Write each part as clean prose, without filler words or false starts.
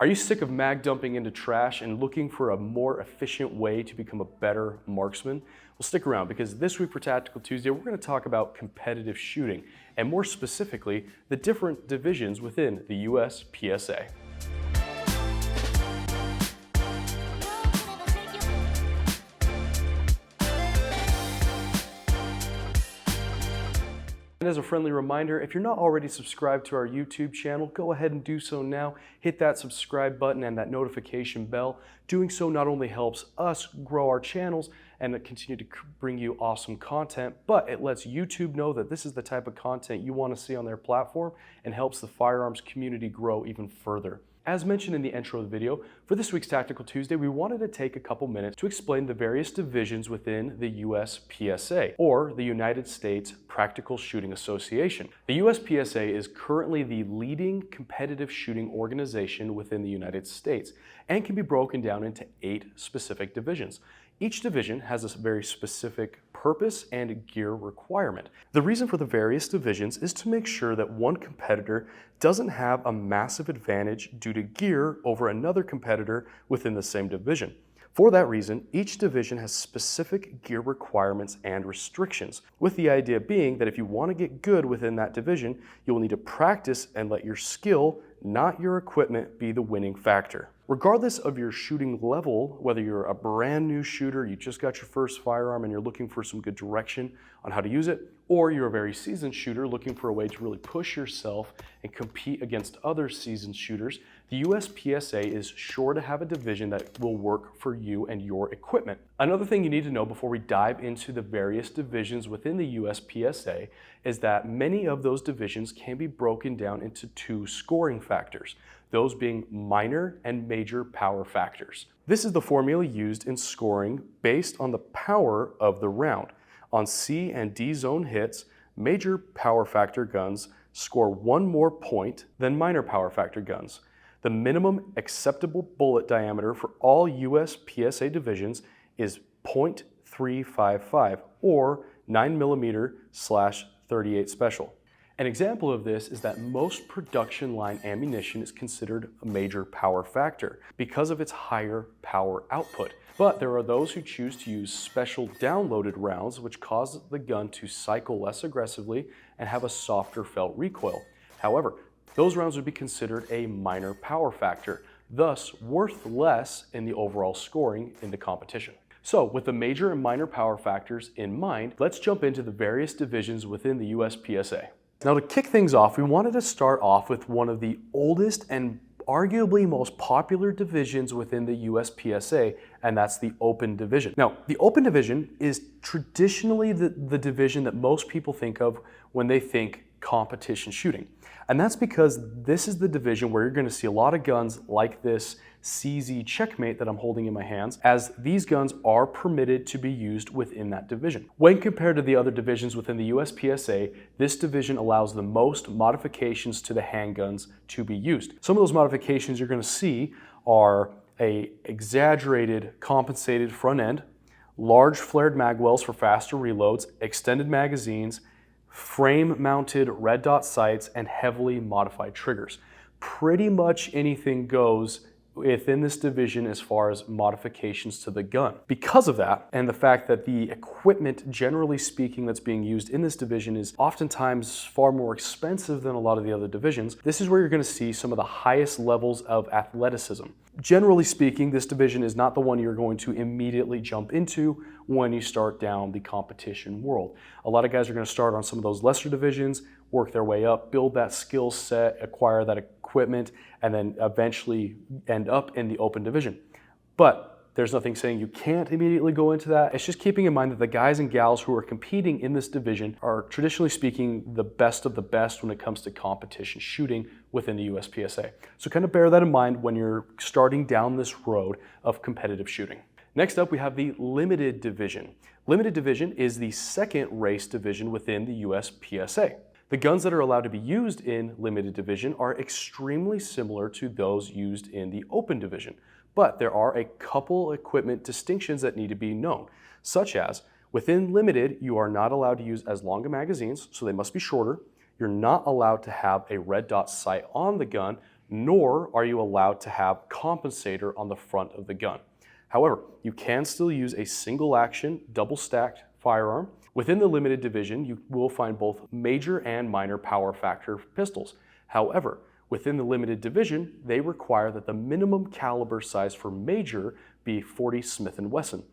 Are you sick of mag dumping into trash and looking for a more efficient way to become a better marksman? Well, stick around because this week for Tactical Tuesday, we're going to talk about competitive shooting and more specifically, the different divisions within the USPSA. And as a friendly reminder, if you're not already subscribed to our YouTube channel, go ahead and do so now. Hit that subscribe button and that notification bell. Doing so not only helps us grow our channels and continue to bring you awesome content, but it lets YouTube know that this is the type of content you want to see on their platform and helps the firearms community grow even further. As mentioned in the intro of the video, for this week's Tactical Tuesday, we wanted to take a couple minutes to explain the various divisions within the USPSA, or the United States Practical Shooting Association. The USPSA is currently the leading competitive shooting organization within the United States and can be broken down into 8 specific divisions. Each division has a very specific purpose and gear requirement. The reason for the various divisions is to make sure that one competitor doesn't have a massive advantage due to gear over another competitor within the same division. For that reason, each division has specific gear requirements and restrictions, with the idea being that if you want to get good within that division, you'll need to practice and let your skill, not your equipment, be the winning factor. Regardless of your shooting level, whether you're a brand new shooter, you just got your first firearm and you're looking for some good direction on how to use it, or you're a very seasoned shooter looking for a way to really push yourself and compete against other seasoned shooters, the USPSA is sure to have a division that will work for you and your equipment. Another thing you need to know before we dive into the various divisions within the USPSA is that many of those divisions can be broken down into 2 scoring factors, those being minor and major power factors. This is the formula used in scoring based on the power of the round. On C and D zone hits, major power factor guns score 1 more point than minor power factor guns. The minimum acceptable bullet diameter for all USPSA divisions is .355 or 9mm/38 special. An example of this is that most production line ammunition is considered a major power factor because of its higher power output. But there are those who choose to use special downloaded rounds which cause the gun to cycle less aggressively and have a softer felt recoil. However, those rounds would be considered a minor power factor, thus worth less in the overall scoring in the competition. So with the major and minor power factors in mind, let's jump into the various divisions within the USPSA. Now to kick things off, we wanted to start off with one of the oldest and arguably most popular divisions within the USPSA, and that's the Open Division. Now, the Open Division is traditionally the division that most people think of when they think competition shooting. And that's because this is the division where you're going to see a lot of guns like this CZ Checkmate that I'm holding in my hands, as these guns are permitted to be used within that division. When compared to the other divisions within the USPSA, this division allows the most modifications to the handguns to be used. Some of those modifications you're going to see are a exaggerated compensated front end, large flared mag wells for faster reloads, extended magazines, frame-mounted red dot sights, and heavily modified triggers. Pretty much anything goes within this division as far as modifications to the gun. Because of that, and the fact that the equipment, generally speaking, that's being used in this division is oftentimes far more expensive than a lot of the other divisions, this is where you're going to see some of the highest levels of athleticism. Generally speaking, this division is not the one you're going to immediately jump into when you start down the competition world. A lot of guys are going to start on some of those lesser divisions, work their way up, build that skill set, acquire that equipment, and then eventually end up in the Open Division. But there's nothing saying you can't immediately go into that. It's just keeping in mind that the guys and gals who are competing in this division are, traditionally speaking, the best of the best when it comes to competition shooting within the USPSA. So kind of bear that in mind when you're starting down this road of competitive shooting. Next up, we have the Limited Division. Limited Division is the second race division within the USPSA. The guns that are allowed to be used in Limited Division are extremely similar to those used in the Open Division, but there are a couple equipment distinctions that need to be known, such as within Limited, you are not allowed to use as long magazines, so they must be shorter. You're not allowed to have a red dot sight on the gun, nor are you allowed to have compensator on the front of the gun. However, you can still use a single action, double stacked firearm. Within the limited division, you will find both major and minor power factor pistols. However, within the limited division, they require that the minimum caliber size for major be 40 Smith & Wesson,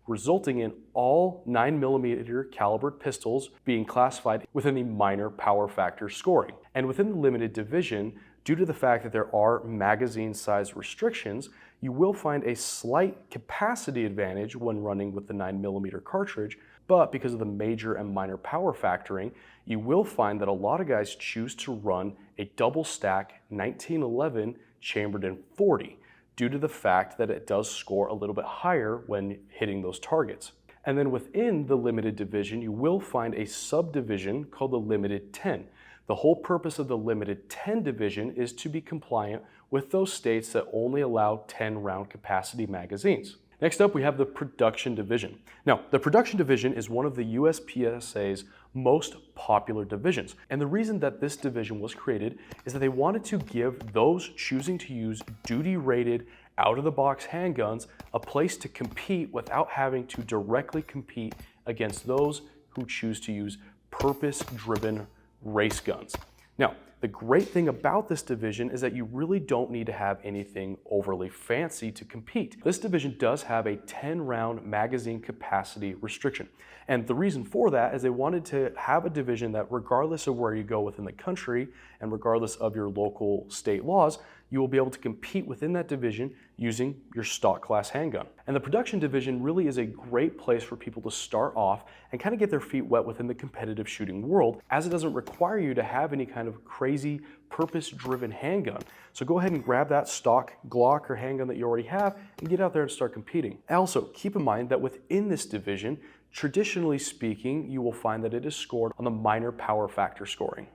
resulting in all 9mm calibered pistols being classified within the minor power factor scoring. And within the limited division, due to the fact that there are magazine size restrictions, you will find a slight capacity advantage when running with the 9mm cartridge, but because of the major and minor power factoring, you will find that a lot of guys choose to run a double stack 1911 chambered in 40 due to the fact that it does score a little bit higher when hitting those targets. And then within the limited division, you will find a subdivision called the limited 10. The whole purpose of the limited 10 division is to be compliant with those states that only allow 10 round capacity magazines. Next up, we have the production division. Now, the production division is one of the USPSA's most popular divisions. And the reason that this division was created is that they wanted to give those choosing to use duty-rated, out-of-the-box handguns a place to compete without having to directly compete against those who choose to use purpose-driven race guns. Now, the great thing about this division is that you really don't need to have anything overly fancy to compete. This division does have a 10-round magazine capacity restriction. And the reason for that is they wanted to have a division that regardless of where you go within the country and regardless of your local state laws, you will be able to compete within that division using your stock class handgun. And the production division really is a great place for people to start off and kind of get their feet wet within the competitive shooting world, as it doesn't require you to have any kind of crazy purpose-driven handgun. So go ahead and grab that stock Glock or handgun that you already have and get out there and start competing. Also, keep in mind that within this division, traditionally speaking, you will find that it is scored on the minor power factor scoring.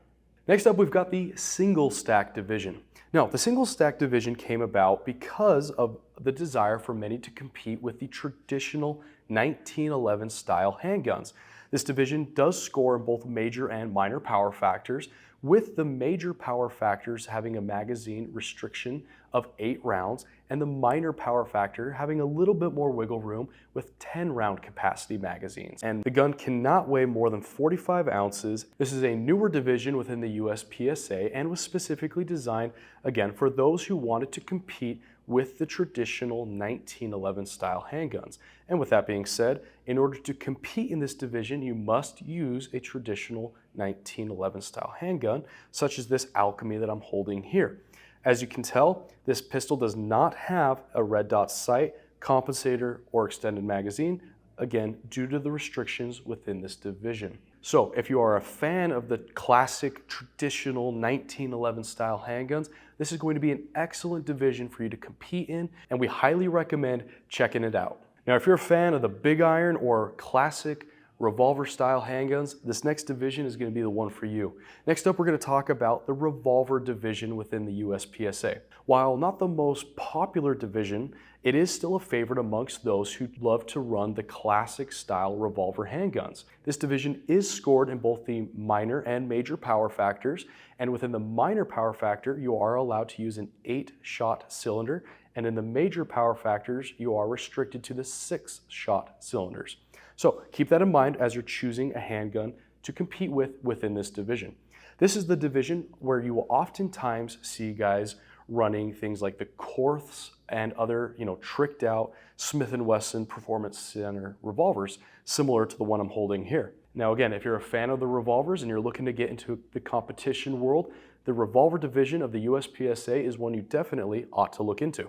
Next up, we've got the single stack division. Now, the single stack division came about because of the desire for many to compete with the traditional 1911 style handguns. This division does score in both major and minor power factors, with the major power factors having a magazine restriction of 8 rounds and the minor power factor having a little bit more wiggle room with 10-round capacity magazines. And the gun cannot weigh more than 45 ounces. This is a newer division within the USPSA and was specifically designed, again, for those who wanted to compete with the traditional 1911 style handguns. And with that being said, in order to compete in this division, you must use a traditional 1911 style handgun, such as this Alchemy that I'm holding here. As you can tell, this pistol does not have a red dot sight, compensator, or extended magazine, again, due to the restrictions within this division. So if you are a fan of the classic traditional 1911 style handguns, this is going to be an excellent division for you to compete in, and we highly recommend checking it out. Now, if you're a fan of the big iron or classic revolver style handguns, this next division is going to be the one for you. Next up, we're going to talk about the revolver division within the USPSA. While not the most popular division, it is still a favorite amongst those who love to run the classic style revolver handguns. This division is scored in both the minor and major power factors, and within the minor power factor, you are allowed to use an 8-shot cylinder, and in the major power factors, you are restricted to the 6-shot cylinders. So keep that in mind as you're choosing a handgun to compete with within this division. This is the division where you will oftentimes see guys running things like the Korths and other, tricked out Smith & Wesson Performance Center revolvers, similar to the one I'm holding here. Now again, if you're a fan of the revolvers and you're looking to get into the competition world, the revolver division of the USPSA is one you definitely ought to look into.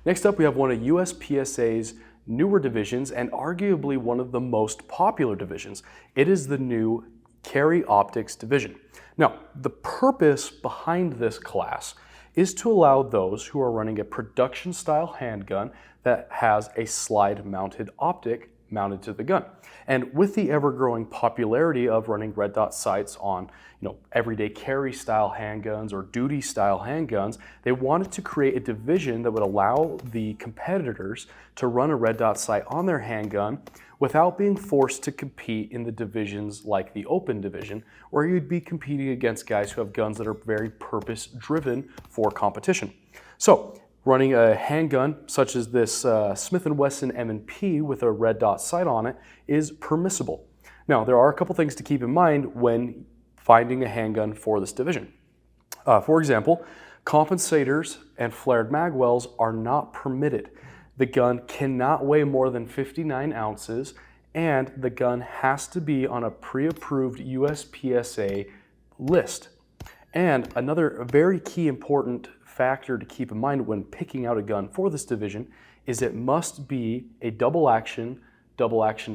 Next up, we have one of USPSA's newer divisions and arguably one of the most popular divisions. It is the new Carry Optics division. Now, the purpose behind this class is to allow those who are running a production style handgun that has a slide mounted optic mounted to the gun. And with the ever-growing popularity of running red dot sights on everyday carry style handguns or duty style handguns, they wanted to create a division that would allow the competitors to run a red dot sight on their handgun without being forced to compete in the divisions like the open division, where you'd be competing against guys who have guns that are very purpose-driven for competition. So, running a handgun such as this Smith & Wesson M&P with a red dot sight on it is permissible. Now, there are a couple things to keep in mind when finding a handgun for this division. For example, compensators and flared magwells are not permitted. The gun cannot weigh more than 59 ounces, and the gun has to be on a pre-approved USPSA list. And another very key important factor to keep in mind when picking out a gun for this division is it must be a double action,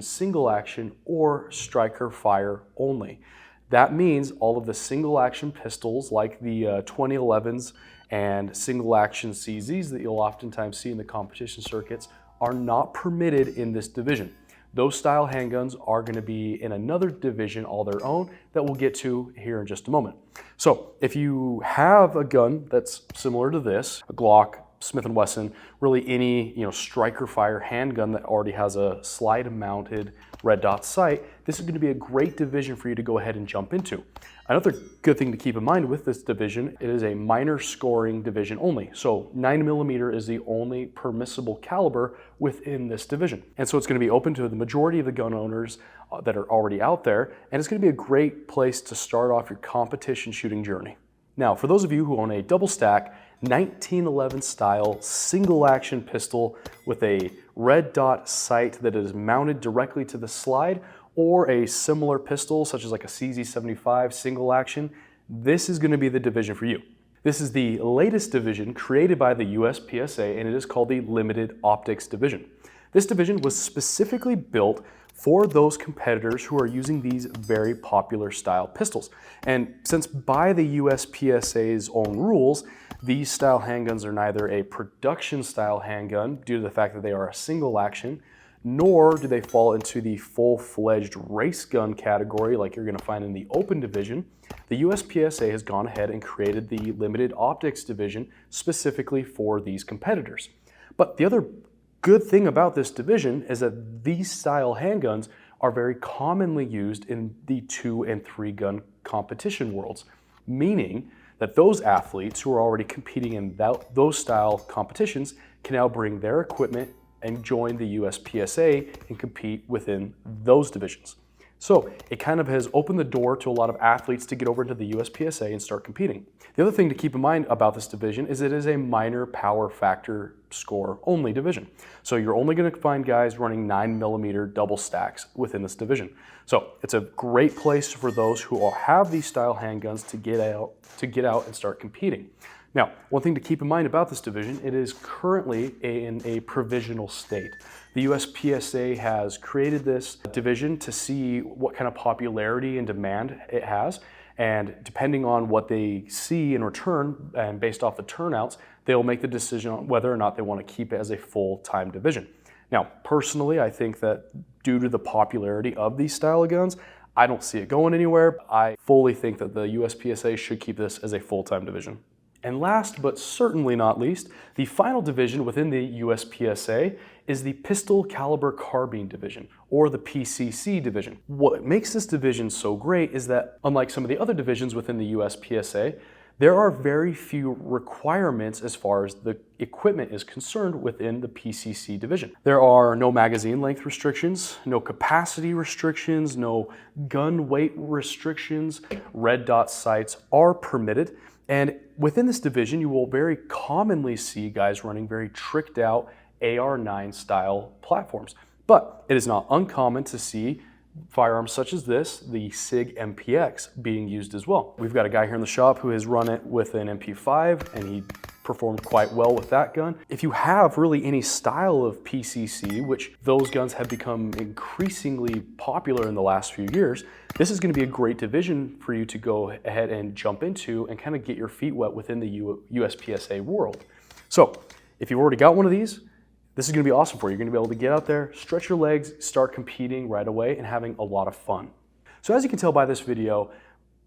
single action, or striker fire only. That means all of the single action pistols like the 2011s and single action CZs that you'll oftentimes see in the competition circuits are not permitted in this division. Those style handguns are going to be in another division all their own that we'll get to here in just a moment. So if you have a gun that's similar to this, a Glock, Smith & Wesson, really any striker fire handgun that already has a slide mounted red dot sight, this is going to be a great division for you to go ahead and jump into. Another good thing to keep in mind with this division, it is a minor scoring division only. So 9mm is the only permissible caliber within this division. And so it's going to be open to the majority of the gun owners that are already out there, and it's going to be a great place to start off your competition shooting journey. Now, for those of you who own a double stack 1911 style single action pistol with a red dot sight that is mounted directly to the slide, or a similar pistol such as like a CZ75 single action, this is going to be the division for you. This is the latest division created by the USPSA, and it is called the Limited Optics Division. This division was specifically built for those competitors who are using these very popular style pistols. And since by the USPSA's own rules, these style handguns are neither a production style handgun due to the fact that they are a single action, nor do they fall into the full-fledged race gun category like you're going to find in the open division. The USPSA has gone ahead and created the Limited Optics Division specifically for these competitors. But the other good thing about this division is that these style handguns are very commonly used in the 2 and 3 gun competition worlds, meaning that those athletes who are already competing in those style competitions can now bring their equipment and join the USPSA and compete within those divisions. So it kind of has opened the door to a lot of athletes to get over into the USPSA and start competing. The other thing to keep in mind about this division is it is a minor power factor score only division. So you're only going to find guys running 9mm double stacks within this division. So it's a great place for those who have these style handguns to get out and start competing. Now, one thing to keep in mind about this division, it is currently in a provisional state. The USPSA has created this division to see what kind of popularity and demand it has, and depending on what they see in return and based off the turnouts, they'll make the decision on whether or not they want to keep it as a full-time division. Now, personally, I think that due to the popularity of these style of guns, I don't see it going anywhere. I fully think that the USPSA should keep this as a full-time division. And last but certainly not least, the final division within the USPSA is the Pistol Caliber Carbine Division, or the PCC Division. What makes this division so great is that, unlike some of the other divisions within the USPSA, there are very few requirements as far as the equipment is concerned within the PCC division. There are no magazine length restrictions, no capacity restrictions, no gun weight restrictions. Red dot sights are permitted. And within this division, you will very commonly see guys running very tricked out AR-9 style platforms. But it is not uncommon to see firearms such as this, the SIG MPX, being used as well. We've got a guy here in the shop who has run it with an MP5, and he performed quite well with that gun. If you have really any style of PCC, which those guns have become increasingly popular in the last few years, this is going to be a great division for you to go ahead and jump into and kind of get your feet wet within the USPSA world. So if you've already got one of these, This is going to be awesome for you. You're going to be able to get out there, stretch your legs, start competing right away and having a lot of fun. So as you can tell by this video,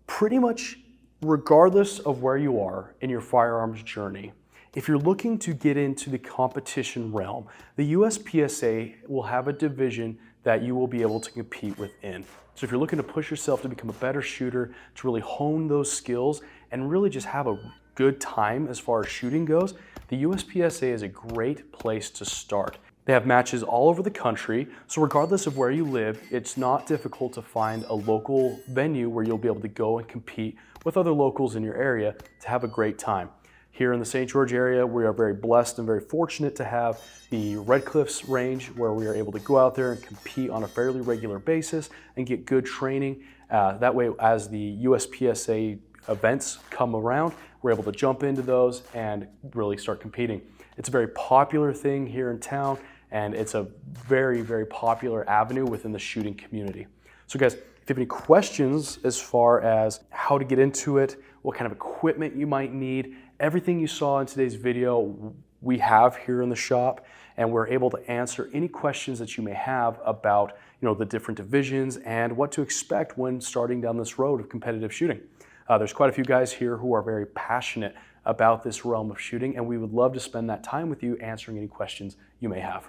pretty much regardless of where you are in your firearms journey, if you're looking to get into the competition realm, the USPSA will have a division that you will be able to compete within. So if you're looking to push yourself to become a better shooter, to really hone those skills and really just have a good time as far as shooting goes, the USPSA is a great place to start. They have matches all over the country, so regardless of where you live, it's not difficult to find a local venue where you'll be able to go and compete with other locals in your area to have a great time. Here in the St. George area, we are very blessed and very fortunate to have the Red Cliffs range where we are able to go out there and compete on a fairly regular basis and get good training. That way, as the USPSA events come around, we're able to jump into those and really start competing. It's a very popular thing here in town, and it's a very, very popular avenue within the shooting community. So guys, if you have any questions as far as how to get into it, what kind of equipment you might need, everything you saw in today's video, we have here in the shop, and we're able to answer any questions that you may have about, the different divisions and what to expect when starting down this road of competitive shooting. There's quite a few guys here who are very passionate about this realm of shooting, and we would love to spend that time with you answering any questions you may have.